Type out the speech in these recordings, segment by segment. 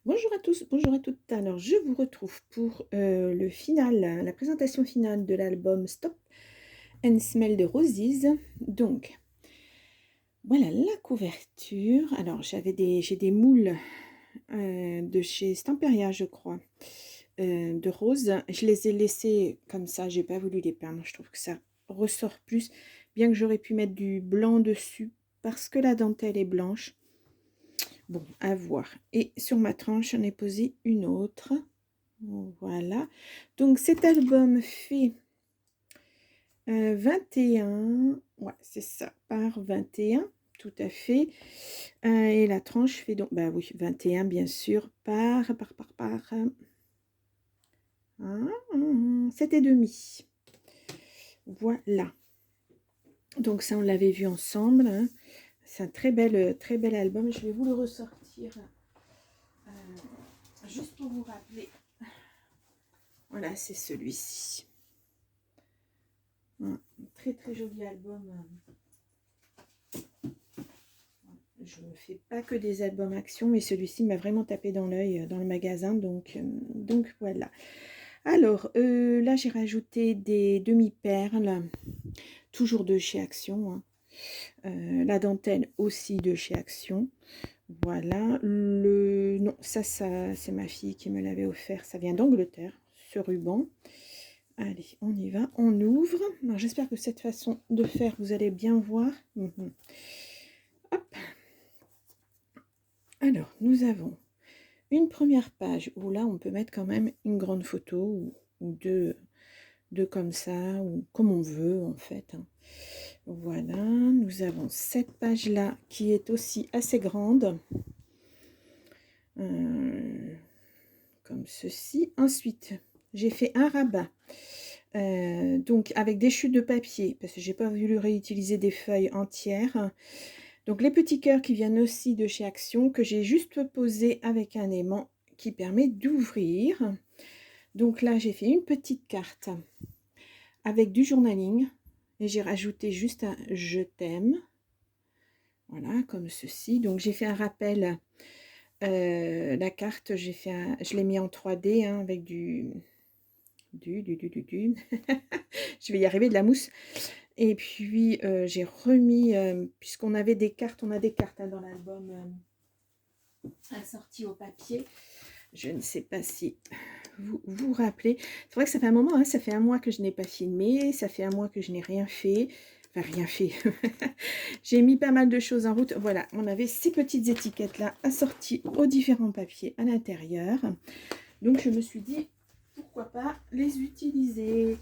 Bonjour à tous, bonjour à toutes. Alors, je vous retrouve pour le final, la présentation finale de l'album Stop and Smell the Roses. Donc, voilà la couverture. Alors, j'ai des moules de chez Stamperia, je crois, de roses. Je les ai laissés comme ça, j'ai pas voulu les peindre. Je trouve que ça ressort plus, bien que j'aurais pu mettre du blanc dessus parce que la dentelle est blanche. Bon, à voir. Et sur ma tranche, j'en ai posé une autre. Voilà. Donc cet album fait 21, ouais, c'est ça, par 21, tout à fait. Et la tranche fait donc, bah oui, 21 bien sûr, par 7 et demi. Voilà. Donc ça, on l'avait vu ensemble, hein. C'est un très bel album. Je vais vous le ressortir juste pour vous rappeler. Voilà, c'est celui-ci. Un très joli album. Je ne fais pas que des albums action, mais celui-ci m'a vraiment tapé dans l'œil dans le magasin, donc voilà. Alors, là, j'ai rajouté des demi-perles, toujours de chez Action, hein. La dentelle aussi de chez Action. Voilà. Non, ça c'est ma fille qui me l'avait offert. Ça vient d'Angleterre, ce ruban. Allez, on y va, on ouvre. J'espère que cette façon de faire, vous allez bien voir. Hop. Alors, nous avons une première page où là, on peut mettre quand même une grande photo ou deux comme ça, ou comme on veut en fait, hein. Voilà, nous avons cette page-là qui est aussi assez grande. Comme ceci. Ensuite, j'ai fait un rabat. Donc avec des chutes de papier, parce que j'ai pas voulu réutiliser des feuilles entières. Donc les petits cœurs qui viennent aussi de chez Action, que j'ai juste posé avec un aimant qui permet d'ouvrir. Donc là, j'ai fait une petite carte avec du journaling et j'ai rajouté juste un je t'aime. Voilà, comme ceci. Donc j'ai fait un rappel. La carte, je l'ai mis en 3D, hein, avec je vais y arriver, de la mousse. Et puis j'ai remis, puisqu'on avait des cartes, on a des cartes, hein, dans l'album assorties au papier. Je ne sais pas si vous vous rappelez. C'est vrai que ça fait un moment, hein, ça fait un mois que je n'ai pas filmé, ça fait un mois que je n'ai rien fait. Enfin, rien fait. J'ai mis pas mal de choses en route. Voilà, on avait ces petites étiquettes-là assorties aux différents papiers à l'intérieur. Donc, je me suis dit, pourquoi pas les utiliser.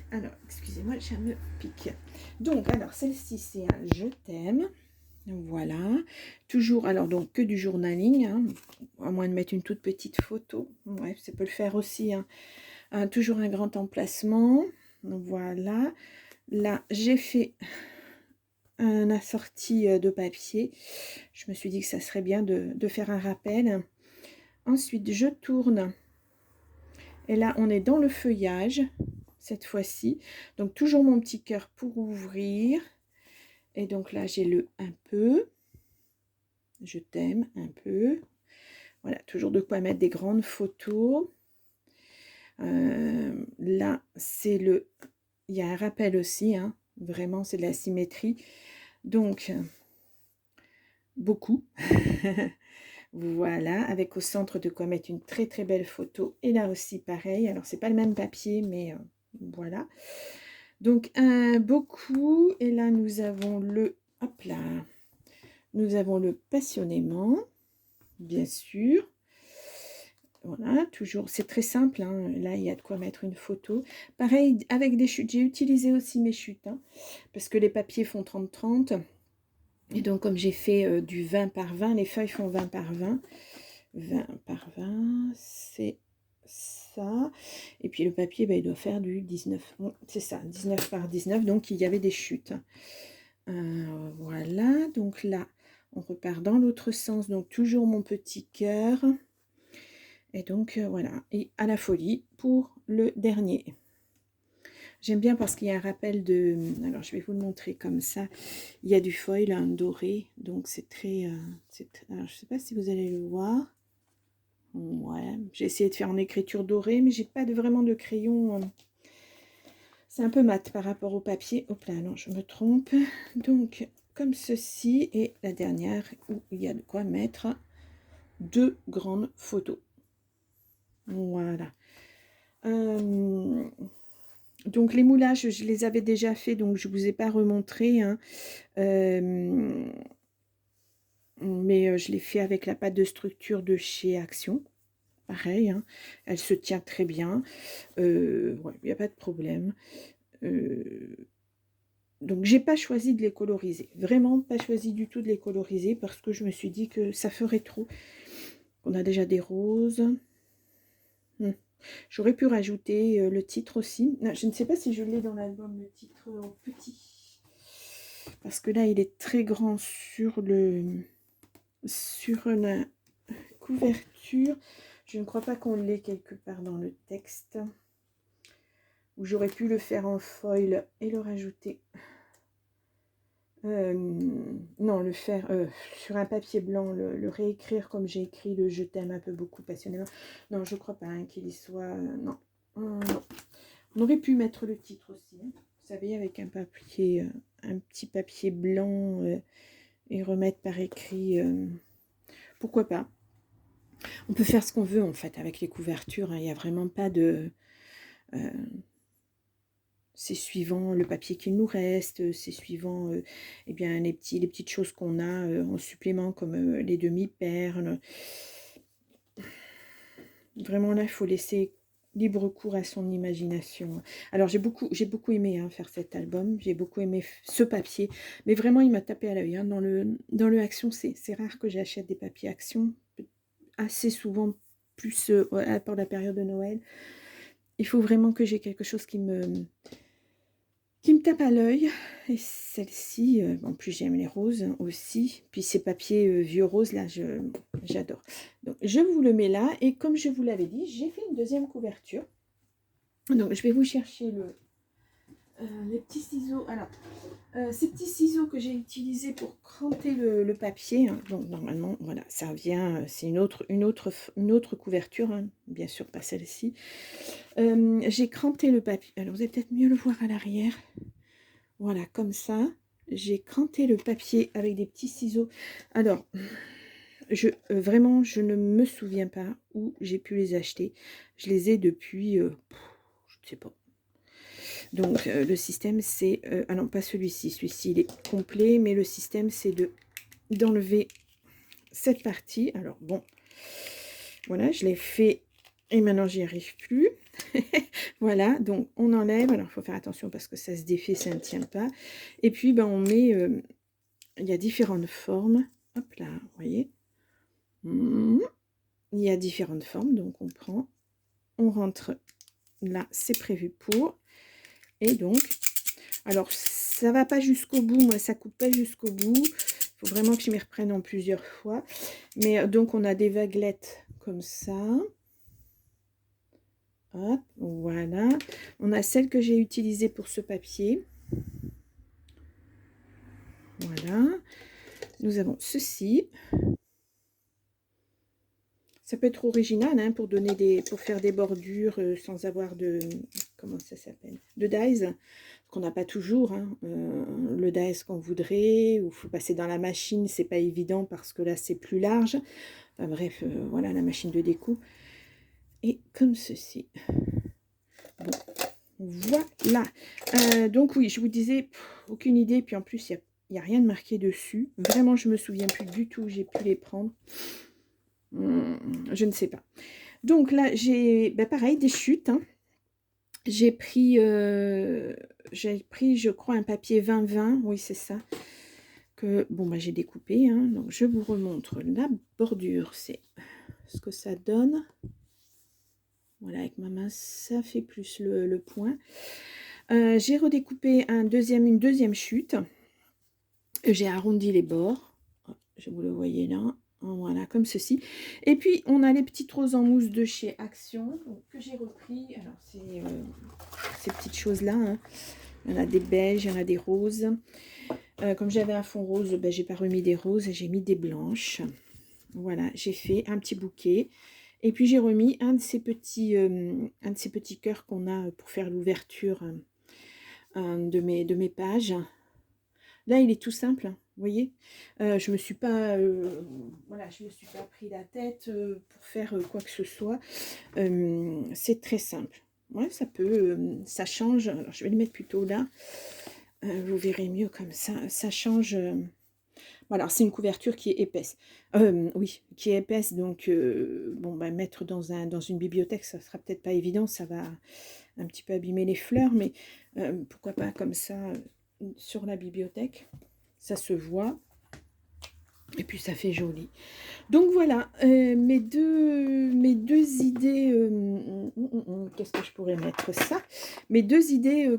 Alors, excusez-moi, ça me pique. Donc, alors, celle-ci, c'est un je t'aime. Voilà. Toujours, alors, donc, que du journaling, hein, à moins de mettre une toute petite photo. Ouais, ça peut le faire aussi, hein. Toujours un grand emplacement. Voilà. Là, j'ai fait un assorti de papier. Je me suis dit que ça serait bien de faire un rappel. Ensuite, je tourne. Et là, on est dans le feuillage, cette fois-ci. Donc, toujours mon petit cœur pour ouvrir. Et donc là, j'ai le un peu. Je t'aime un peu. Voilà, toujours de quoi mettre des grandes photos. Là, c'est le... Il y a un rappel aussi, hein. Vraiment, c'est de la symétrie. Donc, beaucoup. Voilà, avec au centre de quoi mettre une très belle photo. Et là aussi, pareil. Alors, c'est pas le même papier, mais voilà. Donc, beaucoup. Et là, nous avons le... Hop là. Nous avons le passionnément, bien sûr. Voilà, toujours, c'est très simple, hein. Là, il y a de quoi mettre une photo. Pareil, avec des chutes, j'ai utilisé aussi mes chutes, hein, parce que les papiers font 30-30. Et donc, comme j'ai fait du 20 par 20, les feuilles font 20 par 20. 20 par 20, c'est ça. Et puis, le papier, ben, il doit faire du 19. C'est ça, 19 par 19. Donc, il y avait des chutes. Voilà, donc là, on repart dans l'autre sens. Donc, toujours mon petit cœur. Et donc, voilà. Et à la folie pour le dernier. J'aime bien parce qu'il y a un rappel de... Alors, je vais vous le montrer comme ça. Il y a du foil, un doré. Donc, c'est très... alors, je ne sais pas si vous allez le voir. Ouais, j'ai essayé de faire en écriture dorée, mais j'ai pas vraiment de crayon. C'est un peu mat par rapport au papier. Hop là, non, je me trompe. Donc, comme ceci, et la dernière, où il y a de quoi mettre 2 grandes photos. Voilà. Donc, les moulages, je les avais déjà fait, donc je ne vous ai pas remontré, hein. Mais je l'ai fait avec la pâte de structure de chez Action. Pareil, hein, elle se tient très bien. Ouais, il n'y a pas de problème. Donc, j'ai pas choisi de les coloriser. Vraiment pas choisi du tout de les coloriser parce que je me suis dit que ça ferait trop. On a déjà des roses. J'aurais pu rajouter le titre aussi. Non, je ne sais pas si je l'ai dans l'album, le titre en petit. Parce que là, il est très grand sur la couverture. Je ne crois pas qu'on l'ait quelque part dans le texte. Ou j'aurais pu le faire en foil et le rajouter. Non, le faire sur un papier blanc, le réécrire comme j'ai écrit le Je t'aime un peu beaucoup passionnément. Non, je crois pas hein, qu'il y soit... non. Non. On aurait pu mettre le titre aussi. Hein. Vous savez, avec un papier, un petit papier blanc et remettre par écrit. Pourquoi pas? On peut faire ce qu'on veut en fait avec les couvertures. Hein. Il n'y a vraiment pas de... c'est suivant le papier qu'il nous reste, c'est suivant eh bien, les petites choses qu'on a en supplément, comme les demi-perles. Vraiment là, il faut laisser libre cours à son imagination. Alors j'ai beaucoup aimé hein, faire cet album, j'ai beaucoup aimé ce papier, mais vraiment il m'a tapé à l'œil. Hein. Dans le Action, c'est rare que j'achète des papiers Action, assez souvent plus pour la période de Noël. Il faut vraiment que j'ai quelque chose qui me tape à l'œil. Et celle-ci, en plus j'aime les roses aussi. Puis ces papiers vieux roses là, j'adore. Donc je vous le mets là. Et comme je vous l'avais dit, j'ai fait une deuxième couverture. Donc je vais vous chercher les petits ciseaux. Alors, ces petits ciseaux que j'ai utilisés pour cranter le papier. Hein. Donc normalement, voilà, ça vient. C'est une autre couverture. Hein. Bien sûr, pas celle-ci. J'ai cranté le papier. Alors vous allez peut-être mieux le voir à l'arrière. Voilà, comme ça, j'ai cranté le papier avec des petits ciseaux. Alors, vraiment, je ne me souviens pas où j'ai pu les acheter. Je les ai depuis, je ne sais pas. Donc, le système, c'est... ah non, pas celui-ci. Celui-ci, il est complet, mais le système, c'est d'enlever cette partie. Alors, bon, voilà, je l'ai fait et maintenant, j'y arrive plus. Voilà, donc on enlève. Alors, il faut faire attention parce que ça se défait, ça ne tient pas. Et puis, ben, on met... il y a différentes formes. Hop là, vous voyez. Il y a différentes formes, donc on prend, on rentre là, c'est prévu pour. Et donc, alors, ça va pas jusqu'au bout, moi, ça coupe pas jusqu'au bout. Il faut vraiment que je m'y reprenne en plusieurs fois. Mais donc, on a des vaguelettes comme ça. Hop, voilà. On a celle que j'ai utilisée pour ce papier. Voilà. Nous avons ceci. Ça peut être original hein, pour faire des bordures sans avoir de... Comment ça s'appelle? De dies. Qu'on n'a pas toujours. Hein, le dies qu'on voudrait. Ou il faut passer dans la machine. C'est pas évident parce que là, c'est plus large. Enfin, bref, voilà la machine de découpe. Et comme ceci. Bon, voilà. Donc oui, je vous disais, aucune idée. Puis en plus, il n'y a rien de marqué dessus. Vraiment, je me souviens plus du tout. J'ai pu les prendre. Je ne sais pas. Donc là, j'ai pareil, des chutes. Hein. J'ai pris, je crois, un papier 20-20. Oui, c'est ça. Que bon, j'ai découpé. Hein. Donc, je vous remontre la bordure. C'est ce que ça donne. Voilà, avec ma main, ça fait plus le point. J'ai redécoupé une deuxième chute. J'ai arrondi les bords. Vous le voyez là. Voilà, comme ceci. Et puis, on a les petites roses en mousse de chez Action, donc, que j'ai repris. Alors, c'est ces petites choses-là. Hein. Il y en a des beiges, il y en a des roses. Comme j'avais un fond rose, j'ai pas remis des roses, j'ai mis des blanches. Voilà, j'ai fait un petit bouquet. Et puis j'ai remis un de ces petits cœurs qu'on a pour faire l'ouverture de mes pages. Là, il est tout simple, hein, vous voyez. Je me suis pas, voilà, je me suis pas pris la tête pour faire quoi que ce soit. C'est très simple. Ouais, ça peut, ça change. Alors, je vais le mettre plutôt là. Vous verrez mieux comme ça. Ça change. Voilà, c'est une couverture qui est épaisse. Oui, qui est épaisse. Donc, bon, bah, mettre dans une bibliothèque, ça sera peut-être pas évident. Ça va un petit peu abîmer les fleurs, mais pourquoi pas comme ça sur la bibliothèque. Ça se voit. Et puis ça fait joli. Donc voilà, mes deux idées. Qu'est-ce que je pourrais mettre ça? Mes deux idées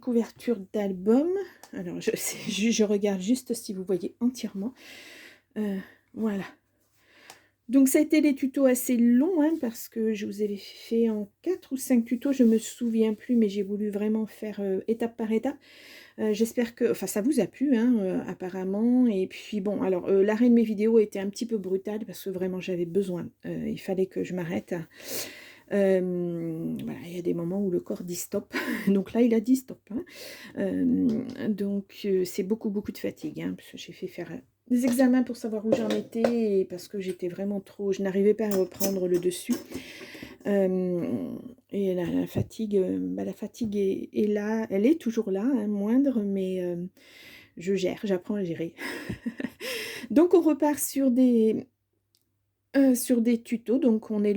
couverture d'album. Alors je regarde juste si vous voyez entièrement. Voilà. Donc ça a été des tutos assez longs, hein, parce que je vous avais fait en 4 ou 5 tutos, je me souviens plus, mais j'ai voulu vraiment faire étape par étape. J'espère que, enfin, ça vous a plu, hein, apparemment. Et puis bon, alors l'arrêt de mes vidéos était un petit peu brutal parce que vraiment j'avais besoin. Il fallait que je m'arrête. Voilà, il y a des moments où le corps dit stop. Donc là, il a dit stop, hein. Donc c'est beaucoup de fatigue, hein, parce que j'ai fait faire des examens pour savoir où j'en étais et parce que j'étais vraiment trop, je n'arrivais pas à reprendre le dessus. Et la fatigue, la fatigue est là, elle est toujours là, hein, moindre, mais je gère, j'apprends à gérer. Donc on repart sur des tutos. Donc on est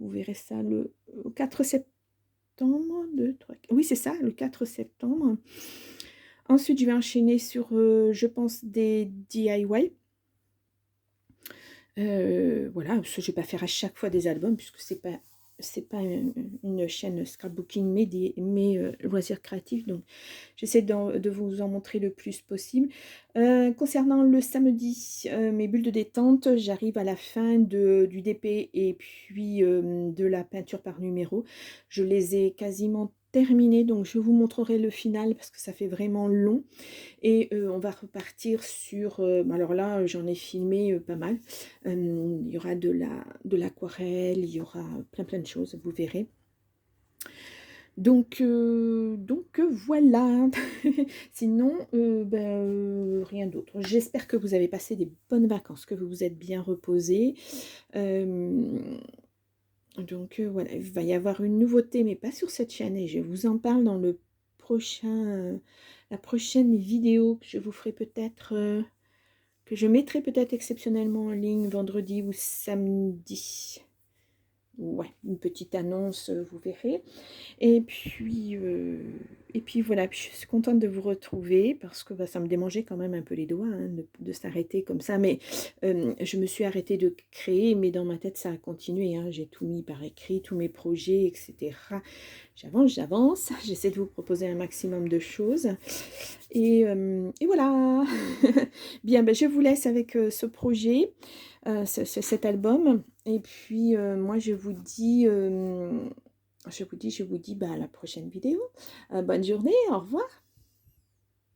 vous verrez ça le 4 septembre, 2, 3, oui c'est ça, le 4 septembre. Ensuite je vais enchaîner sur, je pense, des DIY. Voilà, parce que je ne vais pas faire à chaque fois des albums, puisque c'est pas une chaîne scrapbooking, mais loisirs créatifs. Donc, j'essaie de vous en montrer le plus possible. Concernant le samedi, mes bulles de détente, j'arrive à la fin du DP et puis de la peinture par numéro. Je les ai quasiment terminées, donc je vous montrerai le final parce que ça fait vraiment long. Et on va repartir sur, alors là, j'en ai filmé pas mal. Il y aura de l'aquarelle, il y aura plein de choses, vous verrez. Donc voilà. Sinon, rien d'autre. J'espère que vous avez passé des bonnes vacances, que vous vous êtes bien reposés. Donc voilà, il va y avoir une nouveauté, mais pas sur cette chaîne, et je vous en parle dans le prochain, la prochaine vidéo que je vous ferai peut-être, que je mettrai peut-être exceptionnellement en ligne vendredi ou samedi. Ouais, une petite annonce, vous verrez. Et puis voilà, puis je suis contente de vous retrouver parce que ça me démangeait quand même un peu les doigts, hein, de s'arrêter comme ça. Mais je me suis arrêtée de créer, mais dans ma tête, ça a continué, hein. J'ai tout mis par écrit, tous mes projets, etc. J'avance. J'essaie de vous proposer un maximum de choses. Et voilà. Bien, je vous laisse avec ce projet, cet album. Et puis, moi, je vous dis à la prochaine vidéo. Bonne journée, au revoir.